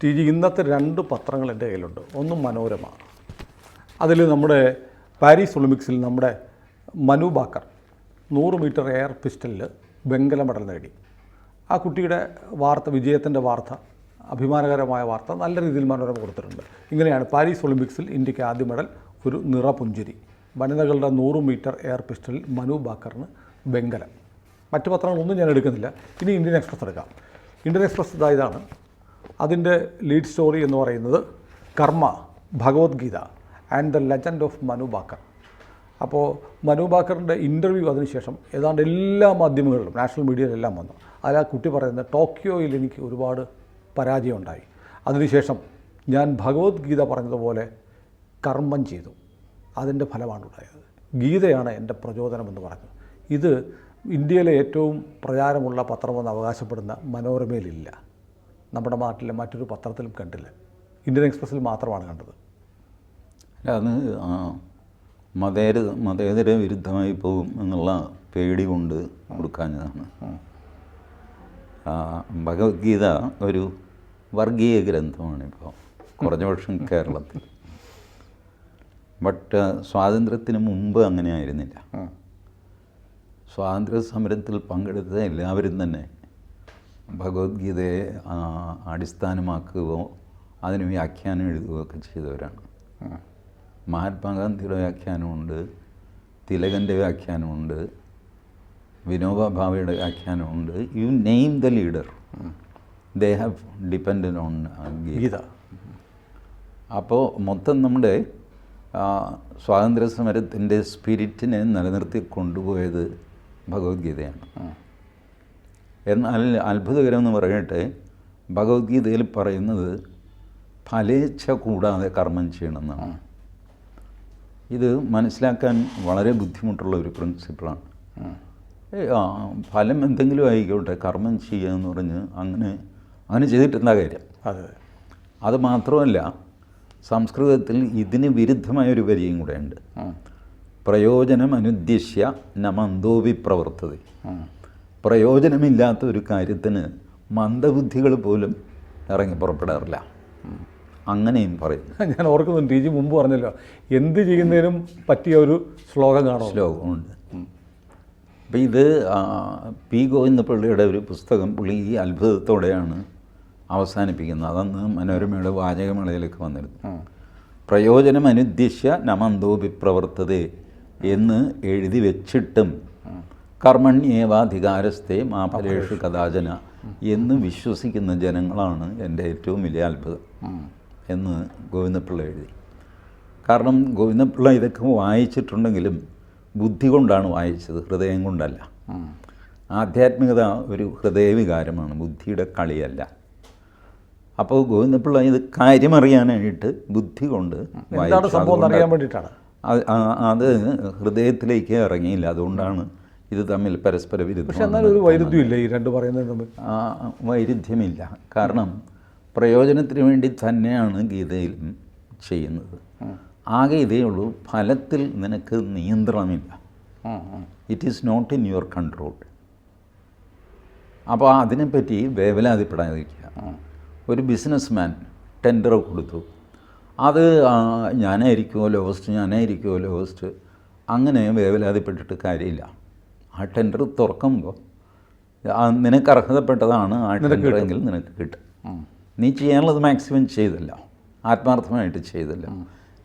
T G ഇന്നത്തെ 2 പത്രങ്ങൾ എൻ്റെ കയ്യിലുണ്ട്. ഒന്ന് മനോരമ, അതിൽ നമ്മുടെ പാരീസ് ഒളിമ്പിക്സിൽ നമ്മുടെ മനു ബാക്കർ 100 മീറ്റർ എയർ പിസ്റ്റലിൽ വെങ്കല മെഡൽ നേടി. ആ കുട്ടിയുടെ വാർത്ത, വിജയത്തിൻ്റെ വാർത്ത, അഭിമാനകരമായ വാർത്ത നല്ല രീതിയിൽ മനോരമ കൊടുത്തിട്ടുണ്ട്. ഇങ്ങനെയാണ്: പാരീസ് ഒളിമ്പിക്സിൽ ഇന്ത്യക്ക് ആദ്യ മെഡൽ, ഒരു നിറപുഞ്ചിരി. വനിതകളുടെ 100 മീറ്റർ എയർ പിസ്റ്റലിൽ മനു ബാക്കറിന് വെങ്കലം. മറ്റ് പത്രങ്ങളൊന്നും ഞാൻ എടുക്കുന്നില്ല. ഇനി ഇന്ത്യൻ എക്സ്പ്രസ് എടുക്കാം. ഇന്ത്യൻ എക്സ്പ്രസ് ഇതാണ്. അതിൻ്റെ ലീഡ് സ്റ്റോറി എന്ന് പറയുന്നത് karma, Bhagavad Gita and the legend of Manu Bhaker. അപ്പോൾ മനു ബാക്കറിൻ്റെ ഇൻ്റർവ്യൂ അതിനുശേഷം ഏതാണ്ട് എല്ലാ മാധ്യമങ്ങളിലും, നാഷണൽ മീഡിയയിലെല്ലാം വന്നു. അതിൽ ആ കുട്ടി പറയുന്നത്, ടോക്കിയോയിൽ എനിക്ക് ഒരുപാട് പരാജയം ഉണ്ടായി, അതിനുശേഷം ഞാൻ ഭഗവത്ഗീത പറഞ്ഞതുപോലെ കർമ്മം ചെയ്തു, അതിൻ്റെ ഫലമാണ് ഉണ്ടായത്. ഗീതയാണ് എൻ്റെ പ്രചോദനമെന്ന് പറഞ്ഞു. ഇത് ഇന്ത്യയിലെ ഏറ്റവും പ്രചാരമുള്ള പത്രമെന്ന് അവകാശപ്പെടുന്ന മനോരമയിലില്ല. നമ്മുടെ നാട്ടിലെ മറ്റൊരു പത്രത്തിലും കണ്ടില്ല. ഇന്ത്യൻ എക്സ്പ്രസ്സിൽ മാത്രമാണ് കണ്ടത്. അത് മതേതര വിരുദ്ധമായി പോകും എന്നുള്ള പേടി കൊണ്ട് കൊടുക്കാഞ്ഞതാണ്. ഭഗവത്ഗീത ഒരു വർഗീയ ഗ്രന്ഥമാണ് ഇപ്പോൾ കുറഞ്ഞ വർഷം കേരളത്തിൽ. ബട്ട് സ്വാതന്ത്ര്യത്തിന് മുമ്പ് അങ്ങനെ ആയിരുന്നില്ല. സ്വാതന്ത്ര്യ സമരത്തിൽ പങ്കെടുത്ത എല്ലാവരും തന്നെ ഭഗവത്ഗീതയെ അടിസ്ഥാനമാക്കുകയോ അതിന് വ്യാഖ്യാനം എഴുതുകയൊക്കെ ചെയ്തവരാണ്. മഹാത്മാഗാന്ധിയുടെ വ്യാഖ്യാനമുണ്ട്, തിലകൻ്റെ വ്യാഖ്യാനമുണ്ട്, വിനോബ ഭാവയുടെ വ്യാഖ്യാനമുണ്ട്. You name the leader, they have depended on Gita. അപ്പോൾ മൊത്തം നമ്മുടെ സ്വാതന്ത്ര്യ സമരത്തിൻ്റെ സ്പിരിറ്റിനെ നിലനിർത്തി കൊണ്ടുപോയത് ഭഗവത്ഗീതയാണ്. എന്നാൽ അത്ഭുതകരം എന്ന് പറയട്ടെ, ഭഗവത്ഗീതയിൽ പറയുന്നത് ഫലേച്ഛ കൂടാതെ കർമ്മം ചെയ്യണമെന്നാണ്. ഇത് മനസ്സിലാക്കാൻ വളരെ ബുദ്ധിമുട്ടുള്ള ഒരു പ്രിൻസിപ്പിളാണ്. ഫലം എന്തെങ്കിലും ആയിക്കോട്ടെ, കർമ്മം ചെയ്യുക എന്ന് പറഞ്ഞ് അങ്ങനെ ചെയ്തിട്ടെന്താ കാര്യം? അത് മാത്രമല്ല, സംസ്കൃതത്തിൽ ഇതിന് വിരുദ്ധമായൊരു വരിയും കൂടെ ഉണ്ട്. പ്രയോജനം അനുദ്ദിശ്യ ന മന്ദോപി പ്രവർത്തതി. പ്രയോജനമില്ലാത്ത ഒരു കാര്യത്തിന് മന്ദബുദ്ധികൾ പോലും ഇറങ്ങി പുറപ്പെടാറില്ല. അങ്ങനെയും പറയും. ഞാൻ ഓർക്കുന്നുണ്ട്, ടി ജി മുമ്പ് പറഞ്ഞല്ലോ, എന്ത് ചെയ്യുന്നതിനും പറ്റിയ ഒരു ശ്ലോകമുണ്ട്. അപ്പം ഇത് പി ഗോവിന്ദപിള്ളയുടെ ഒരു പുസ്തകം പുള്ളി ഈ അത്ഭുതത്തോടെയാണ് അവസാനിപ്പിക്കുന്നത്. അതന്ന് മനോരമയുടെ വാചകമേളയിലേക്ക് വന്നിരുന്നു. പ്രയോജനം അനുദ്ദിശ്യ നമന്തോപി പ്രവർത്തതേ എന്ന് എഴുതി വെച്ചിട്ടും കർമ്മണ്യേവാധികാരസ്ഥേ മാഫലേഷു കഥാചന എന്ന് വിശ്വസിക്കുന്ന ജനങ്ങളാണ് എൻ്റെ ഏറ്റവും വലിയ അത്ഭുതം എന്ന് ഗോവിന്ദപിള്ള എഴുതി. കാരണം ഗോവിന്ദപിള്ള ഇതൊക്കെ വായിച്ചിട്ടുണ്ടെങ്കിലും ബുദ്ധി കൊണ്ടാണ് വായിച്ചത്, ഹൃദയം കൊണ്ടല്ല. ആധ്യാത്മികത ഒരു ഹൃദയവികാരമാണ്, ബുദ്ധിയുടെ കളിയല്ല. അപ്പോൾ ഗോവിന്ദപിള്ള ഇത് കാര്യമറിയാനായിട്ട് ബുദ്ധി കൊണ്ട് വായിച്ചു, അത് ഹൃദയത്തിലേക്ക് ഇറങ്ങിയില്ല. അതുകൊണ്ടാണ് ഇത് തമ്മിൽ പരസ്പര വിരുദ്ധം. പക്ഷേ എന്നാൽ ഒരു വൈരുദ്ധ്യമില്ല ഈ രണ്ട് പറയുന്നത് തമ്മിൽ. വൈരുദ്ധ്യമില്ല. കാരണം പ്രയോജനത്തിന് വേണ്ടി തന്നെയാണ് ഗീതയിലും ചെയ്യുന്നത്. ആകെ ഇതേ ഉള്ളൂ, ഫലത്തിൽ നിനക്ക് നിയന്ത്രണമില്ല. It is not in your control. അപ്പോൾ അതിനെപ്പറ്റി വേവലാതിപ്പെടാതിരിക്കുക. ഒരു ബിസിനസ് മാൻ ടെൻഡർ കൊടുത്തു, അത് ഞാനായിരിക്കുമോ ലോസ്റ്റ് അങ്ങനെ വേവലാതിപ്പെട്ടിട്ട് കാര്യമില്ല. ആ ടെൻഡർ തുറക്കുമ്പോൾ നിനക്ക് അർഹതപ്പെട്ടതാണ് ആ ടെൻഡറെങ്കിൽ നിനക്ക് കിട്ടും. നീ ചെയ്യാനുള്ളത് മാക്സിമം ചെയ്തല്ല, ആത്മാർത്ഥമായിട്ട് ചെയ്തല്ല.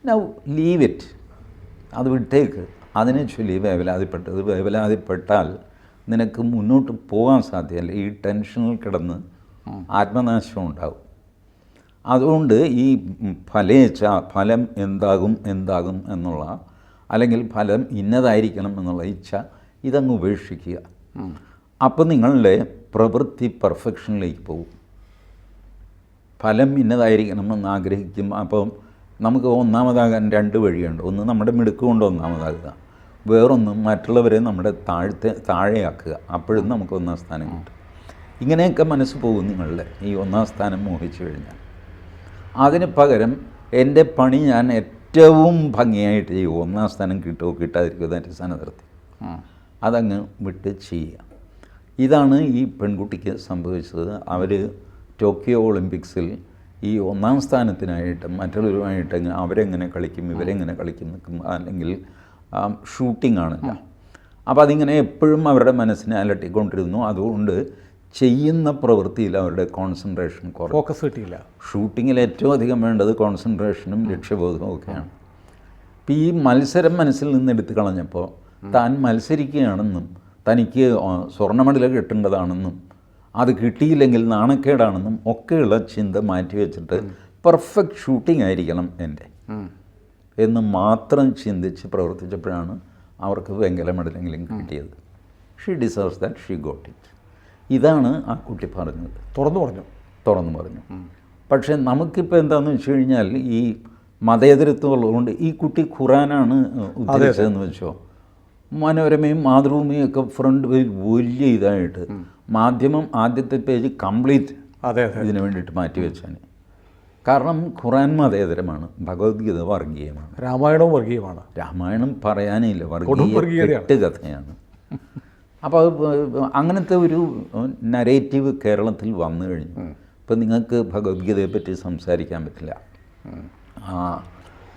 നൗ ലീവ് ഇറ്റ്, അത് വിട്ടേക്ക്. അതിനെ ചൊല്ലി വേവലാതിപ്പെട്ടാൽ നിനക്ക് മുന്നോട്ട് പോകാൻ സാധ്യമല്ല. ഈ ടെൻഷനിൽ കിടന്ന് ആത്മനാശം ഉണ്ടാകും. അതുകൊണ്ട് ഈ ഫലം എന്താകും എന്നുള്ള, അല്ലെങ്കിൽ ഫലം ഇന്നതായിരിക്കണം എന്നുള്ള ഇച്ഛ ഇതങ്ങ് ഉപേക്ഷിക്കുക. അപ്പോൾ നിങ്ങളുടെ പ്രവൃത്തി പെർഫെക്ഷനിലേക്ക് പോകും. ഫലം ഇന്നതായിരിക്കണമെന്ന് ആഗ്രഹിക്കും. അപ്പം നമുക്ക് ഒന്നാമതാകാൻ 2 വഴിയുണ്ട്. ഒന്ന് നമ്മുടെ മിടുക്ക് കൊണ്ട് ഒന്നാമതാകുക, വേറൊന്ന് മറ്റുള്ളവരെ നമ്മുടെ താഴെയാക്കുക. അപ്പോഴും നമുക്ക് 1-ാം സ്ഥാനം കിട്ടും. ഇങ്ങനെയൊക്കെ മനസ്സ് പോകും നിങ്ങളുടെ ഈ 1-ാം സ്ഥാനം മോഹിച്ചു കഴിഞ്ഞാൽ. അതിന് പകരം എൻ്റെ പണി ഞാൻ ഏറ്റവും ഭംഗിയായിട്ട് ചെയ്യും, 1-ാം സ്ഥാനം കിട്ടുമോ കിട്ടാതിരിക്കുമോ അതിൻ്റെ സ്ഥാനനിർത്തി അതങ്ങ് വിട്ട് ചെയ്യുക. ഇതാണ് ഈ പെൺകുട്ടിക്ക് സംഭവിച്ചത്. അവർ ടോക്കിയോ ഒളിമ്പിക്സിൽ ഈ ഒന്നാം സ്ഥാനത്തിനായിട്ട് മറ്റുള്ളവരുമായിട്ട് അവരെങ്ങനെ കളിക്കും ഇവരെങ്ങനെ കളിക്കും നിൽക്കും, അല്ലെങ്കിൽ ഷൂട്ടിംഗ് ആണല്ലോ. അപ്പോൾ അതിങ്ങനെ എപ്പോഴും അവരുടെ മനസ്സിനെ അലട്ടിക്കൊണ്ടിരുന്നു. അതുകൊണ്ട് ചെയ്യുന്ന പ്രവൃത്തിയിൽ അവരുടെ കോൺസെൻട്രേഷൻ കുറവ്, ഫോക്കസ് കിട്ടിയില്ല. ഷൂട്ടിങ്ങിൽ ഏറ്റവും അധികം വേണ്ടത് കോൺസെൻട്രേഷനും ലക്ഷ്യബോധവും ഒക്കെയാണ്. അപ്പോൾ ഈ മത്സരം മനസ്സിൽ നിന്ന് എടുത്തു കളഞ്ഞപ്പോൾ താൻ മത്സരിക്കുകയാണെന്നും തനിക്ക് സ്വർണ്ണ മെഡൽ കിട്ടേണ്ടതാണെന്നും അത് കിട്ടിയില്ലെങ്കിൽ നാണക്കേടാണെന്നും ഒക്കെയുള്ള ചിന്ത മാറ്റി വെച്ചിട്ട് പെർഫെക്റ്റ് ഷൂട്ടിംഗ് ആയിരിക്കണം എൻ്റെ എന്ന് മാത്രം ചിന്തിച്ച് പ്രവർത്തിച്ചപ്പോഴാണ് അവർക്ക് വെങ്കല മെഡലെങ്കിലും കിട്ടിയത്. She deserves that, she got it. ഇതാണ് ആ കുട്ടി പറഞ്ഞത്. തുറന്നു പറഞ്ഞു. പക്ഷേ നമുക്കിപ്പോൾ എന്താണെന്ന് വെച്ച് കഴിഞ്ഞാൽ ഈ മതേതരത്വം ഉള്ളതുകൊണ്ട് ഈ കുട്ടി ഖുറാനാണ് ഉദ്ദേശിച്ചതെന്ന് വെച്ചോ, മനോരമയും മാതൃഭൂമിയും ഒക്കെ ഫ്രണ്ട് പേജ് വലിയ ഇതായിട്ട് മാധ്യമം ആദ്യത്തെ പേജ് കംപ്ലീറ്റ് ഇതിനു വേണ്ടിയിട്ട് മാറ്റി വെച്ചാണ്. കാരണം ഖുറാൻ മതേതരമാണ്, ഭഗവത്ഗീത വർഗീയമാണ്, രാമായണവും വർഗീയമാണ്. രാമായണം പറയാനേ ഇല്ല, വർഗീയ കഥയാണ്. അപ്പോൾ അങ്ങനത്തെ ഒരു നരേറ്റീവ് കേരളത്തിൽ വന്നു കഴിഞ്ഞു. ഇപ്പം നിങ്ങൾക്ക് ഭഗവത്ഗീതയെപ്പറ്റി സംസാരിക്കാൻ പറ്റില്ല.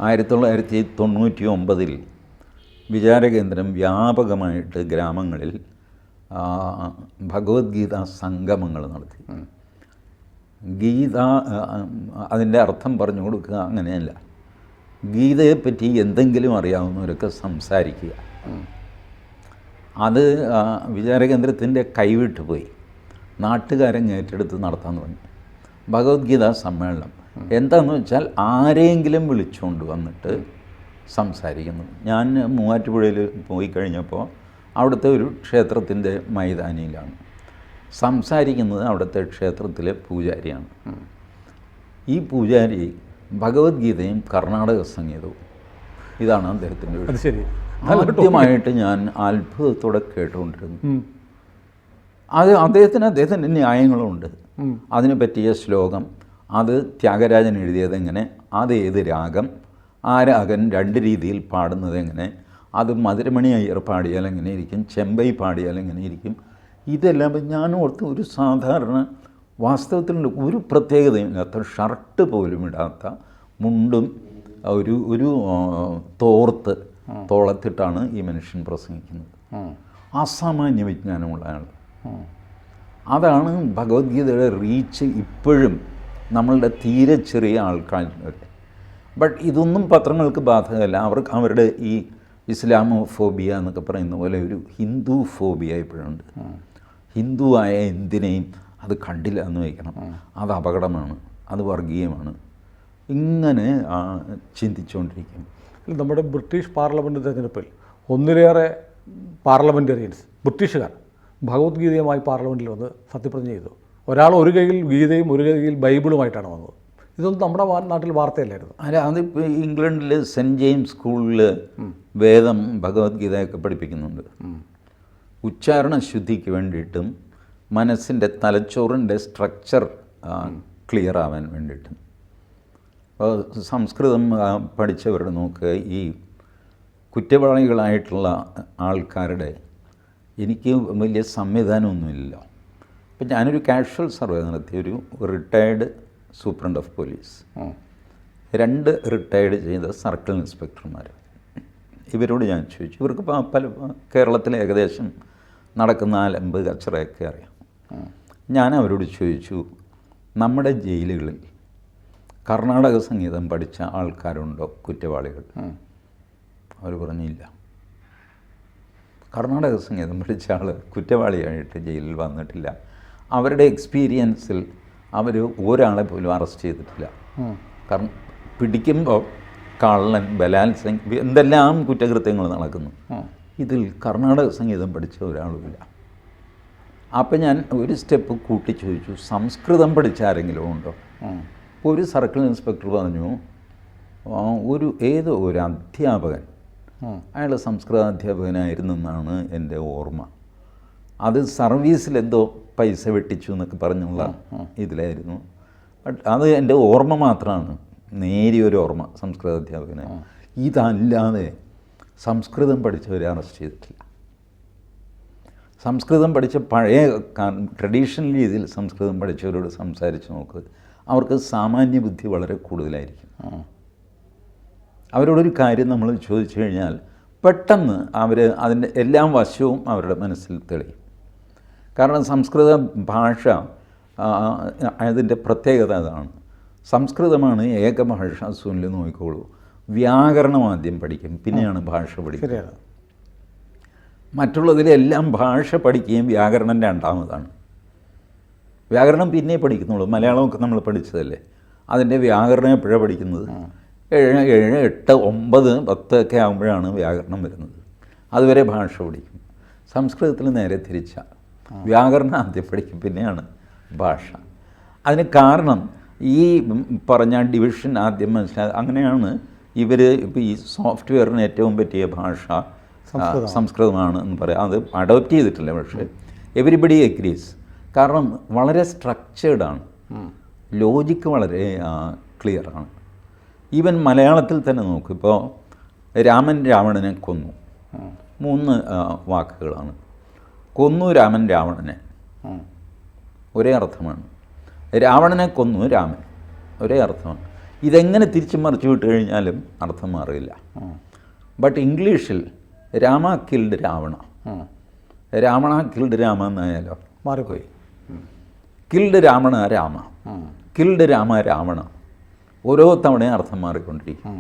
1999 വിചാരകേന്ദ്രം വ്യാപകമായിട്ട് ഗ്രാമങ്ങളിൽ ഭഗവത്ഗീത സംഗമങ്ങൾ നടത്തി. ഗീത അതിൻ്റെ അർത്ഥം പറഞ്ഞു കൊടുക്കുക അങ്ങനെയല്ല, ഗീതയെപ്പറ്റി എന്തെങ്കിലും അറിയാവുന്നവരൊക്കെ സംസാരിക്കുക. അത് വിചാരകേന്ദ്രത്തിൻ്റെ കൈവിട്ട് പോയി. നാട്ടുകാരൻ ഏറ്റെടുത്ത് നടത്താൻ തുടങ്ങി ഭഗവത്ഗീത സമ്മേളനം. എന്താണെന്ന് വെച്ചാൽ ആരെങ്കിലും വിളിച്ചുകൊണ്ട് വന്നിട്ട് സംസാരിക്കുന്നു. ഞാൻ മൂവാറ്റുപുഴയിൽ പോയി കഴിഞ്ഞപ്പോൾ അവിടുത്തെ ഒരു ക്ഷേത്രത്തിൻ്റെ മൈതാനിയിലാണ് സംസാരിക്കുന്നത്. അവിടുത്തെ ക്ഷേത്രത്തിലെ പൂജാരിയാണ്. ഈ പൂജാരി ഭഗവത്ഗീതയും കർണാടക സംഗീതവും, ഇതാണ് അദ്ദേഹത്തിൻ്റെ. ആദ്യമായിട്ട് ഞാൻ അത്ഭുതത്തോടെ കേട്ടുകൊണ്ടിരുന്നു. അദ്ദേഹത്തിൻ്റെ ന്യായങ്ങളുണ്ട്. അതിനെ പറ്റിയ ശ്ലോകം, അത് ത്യാഗരാജൻ എഴുതിയത് എങ്ങനെ, അത് ഏത് രാഗം, ആ രാഗം 2 രീതിയിൽ പാടുന്നത് എങ്ങനെ, അത് മധുരമണി അയ്യർ പാടിയാൽ എങ്ങനെ ഇരിക്കും, ചെമ്പൈ പാടിയാൽ എങ്ങനെ ഇരിക്കും, ഇതെല്ലാം ഞാൻ ഓർത്ത് ഒരു സാധാരണ വാസ്തവത്തിലുണ്ട് ഒരു പ്രത്യേകതയില്ലാത്ത ഷർട്ട് പോലും ഇടാത്ത മുണ്ടും ഒരു തോർത്ത് തോളത്തിട്ടാണ് ഈ മനുഷ്യൻ പ്രസംഗിക്കുന്നത്. അസാമാന്യ വിജ്ഞാനമുള്ള ആൾ. അതാണ് ഭഗവത്ഗീതയുടെ റീച്ച് ഇപ്പോഴും നമ്മളുടെ തീരെ ചെറിയ ആൾക്കാരുടെ. ബട്ട് ഇതൊന്നും പത്രങ്ങൾക്ക് ബാധകമല്ല. അവരുടെ ഈ ഇസ്ലാമോ ഫോബിയ എന്നൊക്കെ പറയുന്ന പോലെ ഒരു ഹിന്ദു ഫോബിയ ഇപ്പോഴുണ്ട്. ഹിന്ദുവായ എന്തിനേയും അത് കണ്ടില്ല എന്ന് വയ്ക്കണം, അത് അപകടമാണ്, അത് വർഗീയമാണ്, ഇങ്ങനെ ചിന്തിച്ചുകൊണ്ടിരിക്കും. നമ്മുടെ ബ്രിട്ടീഷ് പാർലമെൻറ്റ് തെരഞ്ഞെടുപ്പിൽ ഒന്നിലേറെ പാർലമെൻറ്റേറിയൻസ് ബ്രിട്ടീഷുകാർ ഭഗവത്ഗീതയുമായി പാർലമെൻറ്റിൽ വന്ന് സത്യപ്രതിജ്ഞ ചെയ്തു. ഒരാൾ ഒരു കയ്യിൽ ഗീതയും ഒരു കയ്യിൽ ബൈബിളുമായിട്ടാണ് വന്നത്. ഇതൊന്നും നമ്മുടെ നാട്ടിൽ വാർത്തയല്ലായിരുന്നു. അല്ല, അതിപ്പോൾ ഇംഗ്ലണ്ടിൽ സെൻറ്റ് ജെയിംസ് സ്കൂളിൽ വേദം ഭഗവത്ഗീതയൊക്കെ പഠിപ്പിക്കുന്നുണ്ട്. ഉച്ചാരണ ശുദ്ധിക്ക് വേണ്ടിയിട്ടും മനസ്സിൻ്റെ തലച്ചോറിൻ്റെ സ്ട്രക്ചർ ക്ലിയർ ആവാൻ വേണ്ടിയിട്ടും. സംസ്കൃതം പഠിച്ചവരുടെ നോക്ക്, ഈ കുറ്റവാളികളായിട്ടുള്ള ആൾക്കാരുടെ എനിക്ക് വലിയ സംവിധാനമൊന്നുമില്ല. അപ്പം ഞാനൊരു കാഷ്വൽ സർവേ നടത്തി. ഒരു retired superintendent of police, 2 retired ചെയ്ത സർക്കിൾ ഇൻസ്പെക്ടർമാർ, ഇവരോട് ഞാൻ ചോദിച്ചു. ഇവർക്ക് പല കേരളത്തിൽ ഏകദേശം നടക്കുന്ന അലമ്പ് കച്ചറയൊക്കെ അറിയാം. ഞാൻ അവരോട് ചോദിച്ചു, നമ്മുടെ ജയിലുകളിൽ കർണാടക സംഗീതം പഠിച്ച ആൾക്കാരുണ്ടോ കുറ്റവാളികൾ? അവർ പറഞ്ഞില്ല. കർണാടക സംഗീതം പഠിച്ച ആൾ കുറ്റവാളിയായിട്ട് ജയിലിൽ വന്നിട്ടില്ല. അവരുടെ എക്സ്പീരിയൻസിൽ അവർ ഒരാളെ പോലും അറസ്റ്റ് ചെയ്തിട്ടില്ല. കാരണം പിടിക്കുമ്പോൾ കള്ളൻ, ബലാത്സംഗം, എന്തെല്ലാം കുറ്റകൃത്യങ്ങൾ നടക്കുന്നു. ഇതിൽ കർണാടക സംഗീതം പഠിച്ച ഒരാളുമില്ല. അപ്പം ഞാൻ ഒരു സ്റ്റെപ്പ് കൂട്ടി ചോദിച്ചു, സംസ്കൃതം പഠിച്ച ആരെങ്കിലും ഉണ്ടോ? ഒരു സർക്കിൾ ഇൻസ്പെക്ടർ പറഞ്ഞു, ഏതോ ഒരു അധ്യാപകൻ, അയാൾ സംസ്കൃത അധ്യാപകനായിരുന്നെന്നാണ് എൻ്റെ ഓർമ്മ. അത് സർവീസിലെന്തോ പൈസ വെട്ടിച്ചു എന്നൊക്കെ പറഞ്ഞുള്ള ഇതിലായിരുന്നു. ബട്ട് അത് എൻ്റെ ഓർമ്മ മാത്രമാണ്, നേരിയൊരു ഓർമ്മ സംസ്കൃത അധ്യാപകനെ. ഇതല്ലാതെ സംസ്കൃതം പഠിച്ചവരെ അറസ്റ്റ് ചെയ്തിട്ടില്ല. സംസ്കൃതം പഠിച്ച പഴയ ട്രഡീഷണൽ രീതിയിൽ സംസ്കൃതം പഠിച്ചവരോട് സംസാരിച്ച് നോക്ക്, അവർക്ക് സാമാന്യ ബുദ്ധി വളരെ കൂടുതലായിരിക്കും. അവരോടൊരു കാര്യം നമ്മൾ ചോദിച്ചു കഴിഞ്ഞാൽ പെട്ടെന്ന് അവർ അതിൻ്റെ എല്ലാ വശവും അവരുടെ മനസ്സിൽ തെളിയും. കാരണം സംസ്കൃത ഭാഷ അതിൻ്റെ പ്രത്യേകത അതാണ്. സംസ്കൃതമാണ് ഏകഭാഷ. സുനിൽ നോക്കിക്കോളൂ, വ്യാകരണം ആദ്യം പഠിക്കും, പിന്നെയാണ് ഭാഷ പഠിക്കുന്നത്. മറ്റുള്ളതിലെല്ലാം ഭാഷ പഠിക്കുകയും വ്യാകരണം രണ്ടാമതാണ്. വ്യാകരണം പിന്നെ പഠിക്കുന്നുള്ളൂ. മലയാളമൊക്കെ നമ്മൾ പഠിച്ചതല്ലേ, അതിൻ്റെ വ്യാകരണം എപ്പോഴാണ് പഠിക്കുന്നത്? 7, 8, 9, 10 ഒക്കെ ആകുമ്പോഴാണ് വ്യാകരണം വരുന്നത്. അതുവരെ ഭാഷ പഠിക്കും. സംസ്കൃതത്തിൽ നേരെ തിരിച്ച വ്യാകരണം ആദ്യം പഠിക്കും, പിന്നെയാണ് ഭാഷ. അതിന് കാരണം ഈ പറഞ്ഞ ഡിവിഷൻ ആദ്യം മനസ്സിലാക്കുക. അങ്ങനെയാണ് ഇവർ ഇപ്പോൾ ഈ സോഫ്റ്റ്വെയറിന് ഏറ്റവും പറ്റിയ ഭാഷ സംസ്കൃതമാണ് എന്ന് പറയാം. അത് അഡോപ്റ്റ് ചെയ്തിട്ടില്ല, പക്ഷേ എവരിബഡി എഗ്രീസ്. കാരണം വളരെ സ്ട്രക്ചേർഡാണ്, ലോജിക്ക് വളരെ ക്ലിയറാണ്. ഈവൻ മലയാളത്തിൽ തന്നെ നോക്കും. ഇപ്പോൾ രാമൻ രാവണനെ കൊന്നു, 3 വാക്കുകളാണ്. കൊന്നു രാമൻ രാവണനെ, ഒരേ അർത്ഥമാണ്. രാവണനെ കൊന്നു രാമൻ, ഒരേ അർത്ഥമാണ്. ഇതെങ്ങനെ തിരിച്ചു മറിച്ച് വിട്ട് കഴിഞ്ഞാലും അർത്ഥം മാറില്ല. ബട്ട് ഇംഗ്ലീഷിൽ രാമ കിൽഡ് രാവണ, രാവണ കിൽഡ് രാമ എന്നായാലോ മാറിപ്പോയി. കിൽഡ് രാവണ രാമ, കിൽഡ് രാമ രാവണ, ഓരോ തവണയും അർത്ഥം മാറിക്കൊണ്ടിരിക്കും.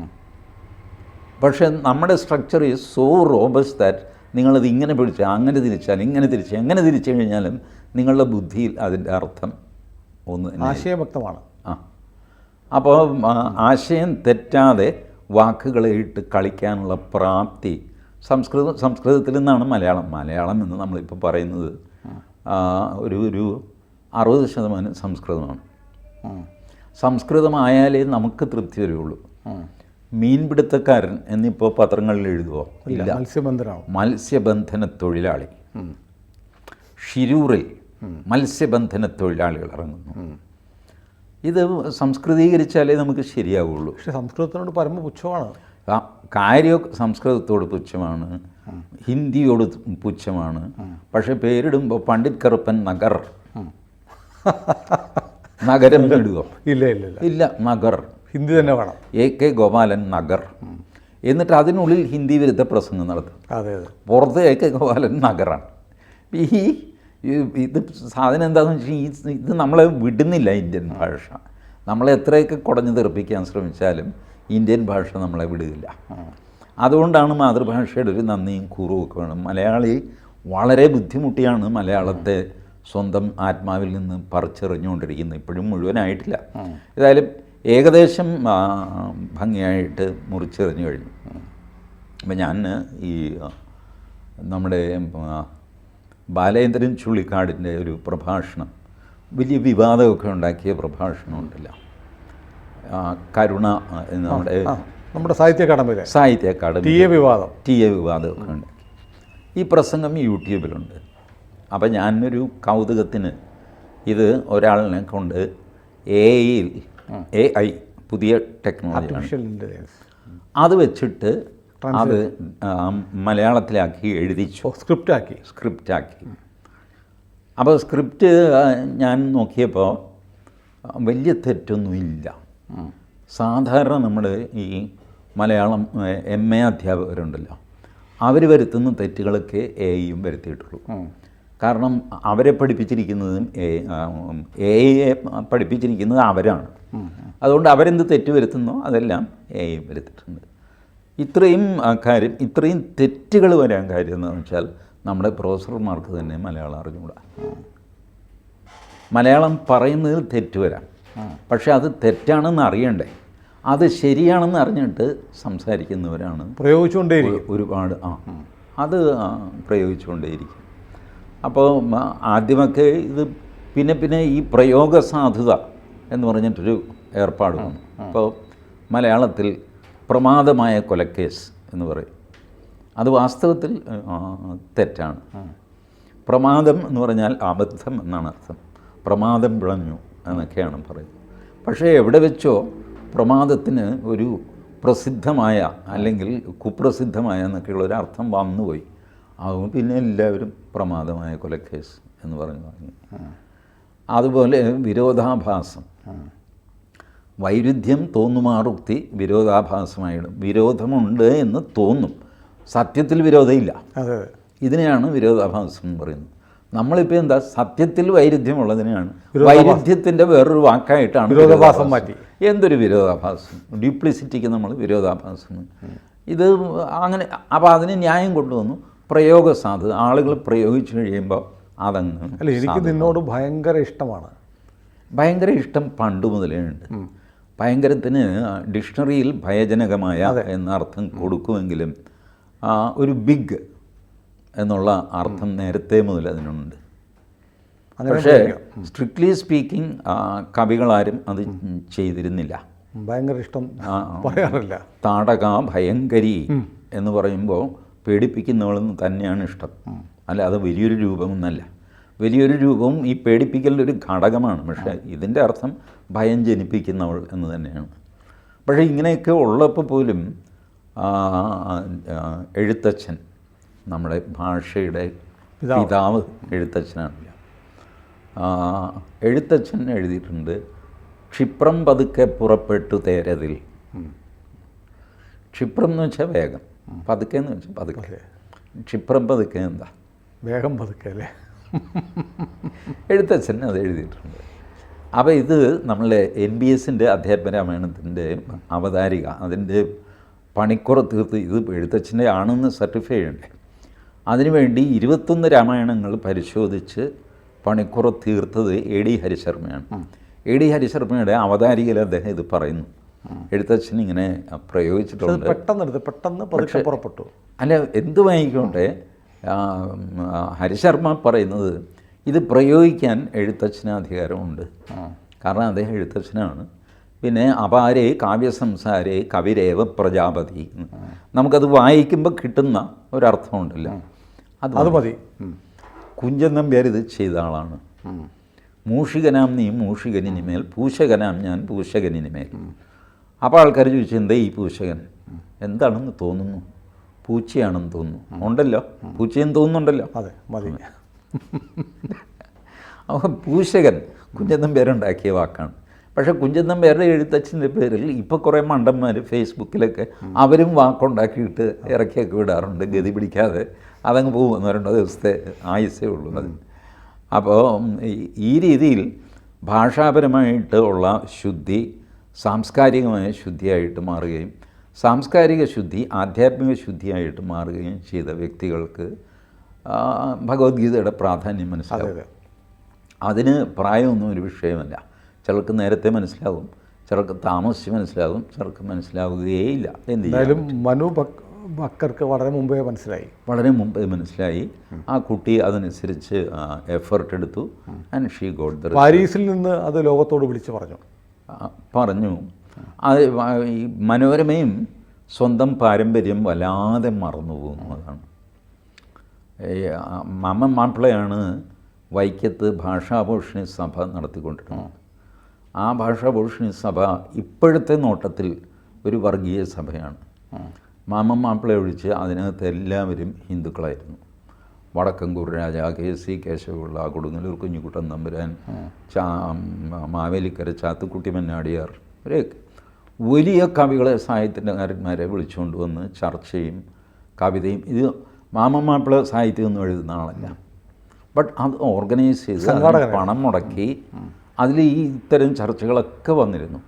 പക്ഷേ നമ്മുടെ structure is so robust that നിങ്ങളത് ഇങ്ങനെ പിടിച്ചാൽ അങ്ങനെ തിരിച്ചാൽ ഇങ്ങനെ തിരിച്ചാൽ എങ്ങനെ തിരിച്ചു കഴിഞ്ഞാലും നിങ്ങളുടെ ബുദ്ധിയിൽ അതിൻ്റെ അർത്ഥം ഒന്ന് ആശയം വ്യക്തമാണ്. അപ്പോൾ ആശയം തെറ്റാതെ വാക്കുകളെ ഇട്ട് കളിക്കാനുള്ള പ്രാപ്തി സംസ്കൃതത്തിൽ നിന്നാണ് മലയാളം എന്ന് നമ്മളിപ്പോൾ പറയുന്നത് ഒരു 60% സംസ്കൃതമാണ്. സംസ്കൃതമായാലേ നമുക്ക് തൃപ്തി വരുള്ളൂ. മീൻപിടുത്തക്കാരൻ എന്നിപ്പോൾ പത്രങ്ങളിൽ എഴുതുമോ? ഇല്ല. മത്സ്യബന്ധന തൊഴിലാളി, ഷിരൂറിൽ മത്സ്യബന്ധന തൊഴിലാളികൾ ഇറങ്ങുന്നു. ഇത് സംസ്കൃതീകരിച്ചാലേ നമുക്ക് ശരിയാവുള്ളൂ. പക്ഷേ സംസ്കൃതത്തിനോട് പരമപുച്ഛമാണ്. കാര്യം സംസ്കൃതത്തോട് പുച്ഛമാണ്, ഹിന്ദിയോട് പുച്ഛമാണ്. പക്ഷേ പേരിടുമ്പോൾ പണ്ഡിറ്റ് കറുപ്പൻ നഗർ, നഗരം ഇടുക. ഇല്ല, നഗർ. ഹിന്ദി തന്നെ വേണം. AK ഗോപാലൻ നഗർ. എന്നിട്ട് അതിനുള്ളിൽ ഹിന്ദി വിരുദ്ധ പ്രസംഗം നടത്തും. പുറത്ത് AK ഗോപാലൻ നഗറാണ്. ഇത് സാധനം എന്താണെന്ന് വെച്ചാൽ ഇത് നമ്മളെ വിടുന്നില്ല. ഇന്ത്യൻ ഭാഷ നമ്മളെ എത്രയൊക്കെ കുടഞ്ഞു തെറിപ്പിക്കാൻ ശ്രമിച്ചാലും ഇന്ത്യൻ ഭാഷ നമ്മളെ വിടുകയില്ല. അതുകൊണ്ടാണ് മാതൃഭാഷയുടെ ഒരു നന്ദിയും കൂറും ഒക്കെ വേണം. മലയാളി വളരെ ബുദ്ധിമുട്ടിയാണ് മലയാളത്തെ സ്വന്തം ആത്മാവിൽ നിന്ന് പറിച്ചെറിഞ്ഞുകൊണ്ടിരിക്കുന്നത്. ഇപ്പോഴും മുഴുവനായിട്ടില്ല. ഏതായാലും ഏകദേശം ഭംഗിയായിട്ട് മുറിച്ചെറിഞ്ഞു കഴിഞ്ഞു. അപ്പം ഞാൻ ഈ നമ്മുടെ ബാലേന്ദ്രൻ ചുള്ളിക്കാടിൻ്റെ ഒരു പ്രഭാഷണം, വലിയ വിവാദമൊക്കെ ഉണ്ടാക്കിയ പ്രഭാഷണം ഉണ്ടല്ലോ, കരുണ നമ്മുടെ സാഹിത്യ അക്കാദമി ടി എ വിവാദമൊക്കെ ഉണ്ടാക്കി. ഈ പ്രസംഗം യൂട്യൂബിലുണ്ട്. അപ്പം ഞാനൊരു കൗതുകത്തിന് ഇത് ഒരാളിനെ കൊണ്ട് AI പുതിയ ടെക്നോളജി അത് വെച്ചിട്ട് അത് മലയാളത്തിലാക്കി എഴുതിച്ചു, സ്ക്രിപ്റ്റാക്കി. അപ്പോൾ സ്ക്രിപ്റ്റ് ഞാൻ നോക്കിയപ്പോൾ വലിയ തെറ്റൊന്നുമില്ല. സാധാരണ നമ്മുടെ ഈ മലയാളം MA അധ്യാപകരുണ്ടല്ലോ, അവർ വരുത്തുന്ന തെറ്റുകളൊക്കെ AIയും വരുത്തിയിട്ടുള്ളൂ. കാരണം അവരെ പഠിപ്പിച്ചിരിക്കുന്നതും AIയെ പഠിപ്പിച്ചിരിക്കുന്നത് അവരാണ്. അതുകൊണ്ട് അവരെന്ത് തെറ്റ് വരുത്തുന്നോ അതെല്ലാം AIയും വരുത്തിയിട്ടുണ്ട്. ഇത്രയും തെറ്റുകൾ വരാൻ കാര്യം എന്താണെന്ന് വെച്ചാൽ നമ്മുടെ പ്രൊഫസർമാർക്ക് തന്നെ മലയാളം അറിഞ്ഞുകൂടാ. മലയാളം പറയുന്നതിൽ തെറ്റ് വരാം, പക്ഷെ അത് തെറ്റാണെന്ന് അറിയണ്ടേ. അത് ശരിയാണെന്ന് അറിഞ്ഞിട്ട് സംസാരിക്കുന്നവരാണ് ഒരുപാട്. അത് പ്രയോഗിച്ചുകൊണ്ടേയിരിക്കും. അപ്പോൾ ആദ്യമൊക്കെ ഇത് പിന്നെ ഈ പ്രയോഗ സാധുത എന്ന് പറഞ്ഞിട്ടൊരു ഏർപ്പാട് വന്നു. അപ്പോൾ മലയാളത്തിൽ പ്രമാദമായ കൊലക്കേസ് എന്ന് പറയും. അത് വാസ്തവത്തിൽ തെറ്റാണ്. പ്രമാദം എന്ന് പറഞ്ഞാൽ അബദ്ധം എന്നാണ് അർത്ഥം. പ്രമാദം വിളഞ്ഞു എന്നൊക്കെയാണ് പറയുന്നത്. പക്ഷേ എവിടെ വെച്ചോ പ്രമാദത്തിന് ഒരു പ്രസിദ്ധമായ അല്ലെങ്കിൽ കുപ്രസിദ്ധമായ എന്നൊക്കെയുള്ളൊരു അർത്ഥം വന്നുപോയി. അതുകൊണ്ട് പിന്നെ എല്ലാവരും പ്രമാദമായ കൊലക്കേസ് എന്ന് പറഞ്ഞു. അതുപോലെ വിരോധാഭാസം, വൈരുദ്ധ്യം തോന്നുമാറുക്തി വിരോധാഭാസമായിടും. വിരോധമുണ്ട് എന്ന് തോന്നും, സത്യത്തിൽ വിരോധമില്ല. അതെ. ഇതിനെയാണ് വിരോധാഭാസം എന്ന് പറയുന്നത്. നമ്മളിപ്പോൾ എന്താ, സത്യത്തിൽ വൈരുദ്ധ്യമുള്ളതിനെയാണ് വൈരുദ്ധ്യത്തിൻ്റെ വേറൊരു വാക്കായിട്ടാണ് വിരോധാഭാസം മാറ്റി. എന്തൊരു വിരോധാഭാസം, ഡ്യൂപ്ലിസിറ്റിക്ക് നമ്മൾ വിരോധാഭാസം. ഇത് അങ്ങനെ. അപ്പോൾ അതിന് ന്യായം കൊണ്ടുവന്നു, പ്രയോഗസാധു ആളുകൾ പ്രയോഗിച്ചു കഴിയുമ്പോൾ അതങ്ങ്. അല്ല, എനിക്ക് നിന്നോട് ഭയങ്കര ഇഷ്ടമാണ്. ഭയങ്കര ഇഷ്ടം പണ്ട് മുതലേ ഉണ്ട്. ഭയങ്കരത്തിന് ഡിക്ഷണറിയിൽ ഭയജനകമായ എന്നർത്ഥം കൊടുക്കുമെങ്കിലും ഒരു ബിഗ് എന്നുള്ള അർത്ഥം നേരത്തെ മുതൽ അതിനുണ്ട്. പക്ഷേ സ്ട്രിക്ട്ലി സ്പീക്കിംഗ് കവികളാരും അത് ചെയ്തിരുന്നില്ല. ഭയങ്കര ഇഷ്ടം പറയാറില്ല. താടക ഭയങ്കരി എന്ന് പറയുമ്പോൾ പേടിപ്പിക്കുന്നവളെന്ന് തന്നെയാണ് ഇഷ്ടം, അല്ല അത് വലിയൊരു രൂപമൊന്നല്ല. വലിയൊരു രൂപവും ഈ പേടിപ്പിക്കലിൻ്റെ ഒരു ഘടകമാണ്. പക്ഷേ ഇതിൻ്റെ അർത്ഥം ഭയം ജനിപ്പിക്കുന്നവൾ എന്ന് തന്നെയാണ്. പക്ഷേ ഇങ്ങനെയൊക്കെ ഉള്ളപ്പോൾ പോലും എഴുത്തച്ഛൻ, നമ്മുടെ ഭാഷയുടെ പിതാവ് എഴുത്തച്ഛനാണല്ലോ. എഴുത്തച്ഛൻ എഴുതിയിട്ടുണ്ട്, ക്ഷിപ്രം പതുക്കെ പുറപ്പെട്ടു തേരതിൽ. ക്ഷിപ്രം എന്ന് വെച്ചാൽ വേഗം, പതുക്കെ എന്ന് വെച്ചാൽ പതുക്കെ. ക്ഷിപ്രം പതുക്കെ എന്താ, വേഗം പതുക്കെ അല്ലേ. എഴുത്തച്ഛൻ അത് എഴുതിയിട്ടുണ്ട്. അപ്പോൾ ഇത് നമ്മളെ NBSൻ്റെ അധ്യാത്മരാമായണത്തിൻ്റെ അവതാരിക, അതിൻ്റെ പണിക്കുറ തീർത്ത് ഇത് എഴുത്തച്ഛൻ്റെ ആണെന്ന് സർട്ടിഫൈ ചെയ്യണ്ടേ. അതിനുവേണ്ടി 21 രാമായണങ്ങൾ പരിശോധിച്ച് പണിക്കുറ തീർത്തത് AD ഹരിശർമ്മയാണ്. AD ഹരിശർമ്മയുടെ അവതാരികയിൽ അദ്ദേഹം ഇത് പറയുന്നു. എഴുത്തച്ഛൻ ഇങ്ങനെ പ്രയോഗിച്ചിട്ടുണ്ട്. പെട്ടെന്ന് പുറപ്പെട്ടു. അല്ല, എന്ത് വാങ്ങിക്കോട്ടെ, ഹരിശർമ്മ പറയുന്നത് ഇത് പ്രയോഗിക്കാൻ എഴുത്തച്ഛന് അധികാരമുണ്ട്. കാരണം അദ്ദേഹം എഴുത്തച്ഛനാണ്. പിന്നെ അപാരേ കാവ്യസംസാരേ കവിരേവ പ്രജാപതി, നമുക്കത് വായിക്കുമ്പോൾ കിട്ടുന്ന ഒരർത്ഥമുണ്ടല്ലോ, അത് മതി. കുഞ്ചൻ നമ്പ്യാർ ഇത് ചെയ്ത ആളാണ്. മൂഷികനാം നീ മൂഷികനിനിമേൽ, പൂശകനാം ഞാൻ പൂശകനിനിമേൽ. അപ്പോൾ ആൾക്കാർ ചോദിച്ചു, എന്താ ഈ പൂശകൻ, എന്താണെന്ന് തോന്നുന്നു? പൂച്ചയാണെന്ന് തോന്നുന്നു. ഉണ്ടല്ലോ, പൂച്ചയെന്ന് തോന്നുന്നുണ്ടല്ലോ. അതെ, മതി. അപ്പോൾ പൂശകൻ കുഞ്ചൻ നമ്പ്യാരുണ്ടാക്കിയ വാക്കാണ്. പക്ഷേ കുഞ്ചൻ നമ്പ്യാരുടെ എഴുത്തച്ഛൻ്റെ പേരിൽ ഇപ്പോൾ കുറേ മണ്ടന്മാർ ഫേസ്ബുക്കിലൊക്കെ അവരും വാക്കുണ്ടാക്കിയിട്ട് ഇറക്കിയൊക്കെ വിടാറുണ്ട്. ഗതി പിടിക്കാതെ അതങ്ങ് പോകും. 1-2 ദിവസത്തെ ആയുസേ ഉള്ളൂ അതിന്. അപ്പോൾ ഈ രീതിയിൽ ഭാഷാപരമായിട്ട് ഉള്ള ശുദ്ധി സാംസ്കാരികമായ ശുദ്ധിയായിട്ട് മാറുകയും സാംസ്കാരിക ശുദ്ധി ആധ്യാത്മിക ശുദ്ധിയായിട്ട് മാറുകയും ചെയ്ത വ്യക്തികൾക്ക് ഭഗവത്ഗീതയുടെ പ്രാധാന്യം മനസ്സിലാവുക. അതിന് പ്രായമൊന്നും ഒരു വിഷയമല്ല. ചിലർക്ക് നേരത്തെ മനസ്സിലാവും, ചിലർക്ക് താമസിച്ച് മനസ്സിലാവും, ചിലർക്ക് മനസ്സിലാവുകയേയില്ല. എന്തായാലും മനു ബക്കർക്ക് വളരെ മുമ്പേ മനസ്സിലായി. ആ കുട്ടി അതനുസരിച്ച് എഫേർട്ട് എടുത്തു. And she got the. പാരീസിൽ നിന്ന് അത് ലോകത്തോട് വിളിച്ചു പറഞ്ഞു. അത് ഈ മനോരമയും സ്വന്തം പാരമ്പര്യം വല്ലാതെ മറന്നു പോകുന്നു. അതാണ്. മാമൻ മാപ്പിളയാണ് വൈക്കത്ത് ഭാഷാഭൂഷണി സഭ നടത്തിക്കൊണ്ടിരുന്നത്. ആ ഭാഷാഭൂഷണി സഭ ഇപ്പോഴത്തെ നോട്ടത്തിൽ ഒരു വർഗീയ സഭയാണ്. മാമൻ മാപ്പിളയെ ഒഴിച്ച് അതിനകത്ത് എല്ലാവരും ഹിന്ദുക്കളായിരുന്നു. വടക്കൻകൂർ രാജ, KC കേശവപിള്ള, കൊടുങ്ങല്ലൂർ കുഞ്ഞിക്കുട്ടൻ തമ്പുരാൻ, മാവേലിക്കര ചാത്തുക്കുട്ടി മന്നാടിയാർ, ഇവരെയൊക്കെ വലിയ കവികളെ, സാഹിത്യകാരന്മാരെ വിളിച്ചുകൊണ്ട് വന്ന് ചർച്ചയും കവിതയും. ഇത് മാമൻ മാപ്പിള സാഹിത്യമൊന്നും എഴുതുന്ന ആളല്ല. ബട്ട് അത് ഓർഗനൈസ് ചെയ്ത് പണം മുടക്കി അതിൽ ഈ ഇത്തരം ചർച്ചകളൊക്കെ വന്നിരുന്നു.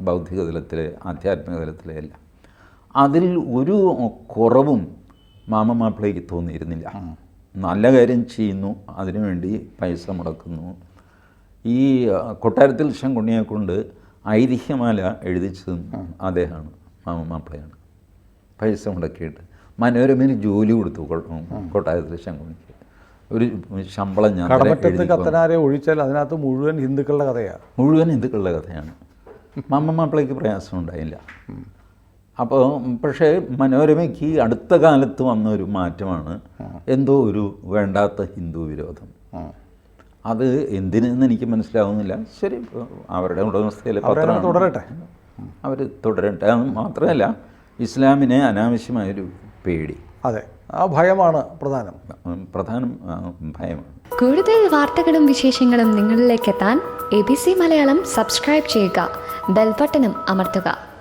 ബൗദ്ധിക തലത്തിലെ ആധ്യാത്മിക തലത്തിലെ എല്ലാം. അതിൽ ഒരു കുറവും മാമൻ മാപ്പിളയ്ക്ക് തോന്നിയിരുന്നില്ല. നല്ല കാര്യം ചെയ്യുന്നു, അതിനുവേണ്ടി പൈസ മുടക്കുന്നു. ഈ കൊട്ടാരത്തിൽ ശങ്കുണ്ണിയെ കൊണ്ട് ഐതിഹ്യമാല എഴുതിച്ചതും അദ്ദേഹമാണ്, മാമൻ മാപ്പിളയാണ്. പൈസ മുടക്കിയിട്ട് മനോരമയിൽ ജോലി കൊടുത്തു കൊട്ടാരത്തിൽ ശങ്കുണ്ണിക്ക്. ഒരു ശമ്പളം ഞാൻ കത്തനാരെ ഒഴിച്ചാൽ അതിനകത്ത് മുഴുവൻ ഹിന്ദുക്കളുടെ കഥയാണ്. മാമൻ മാപ്പിളയ്ക്ക് പ്രയാസം ഉണ്ടായില്ല. അപ്പോൾ പക്ഷേ മനോരമയ്ക്ക് അടുത്ത കാലത്ത് വന്ന ഒരു മാറ്റമാണ് എന്തോ ഒരു വേണ്ടാത്ത ഹിന്ദു വിരോധം. അത് എന്തിനെന്ന് എനിക്ക് മനസ്സിലാവുന്നില്ല. ശരി, അവരുടെ ഉടമസ്ഥയിലെ പത്രം തുടരട്ടെ, അവർ തുടരട്ടെ. അത് മാത്രമല്ല, ഇസ്ലാമിനെ അനാവശ്യമായൊരു പേടി. അതെ, ആ ഭയമാണ് പ്രധാനം. പ്രധാനം ഭയമാണ്. കൂടുതൽ വാർത്തകളും വിശേഷങ്ങളും നിങ്ങളിലേക്ക് എത്താൻ ABC മലയാളം സബ്സ്ക്രൈബ് ചെയ്യുക, ബെൽബട്ടനും അമർത്തുക.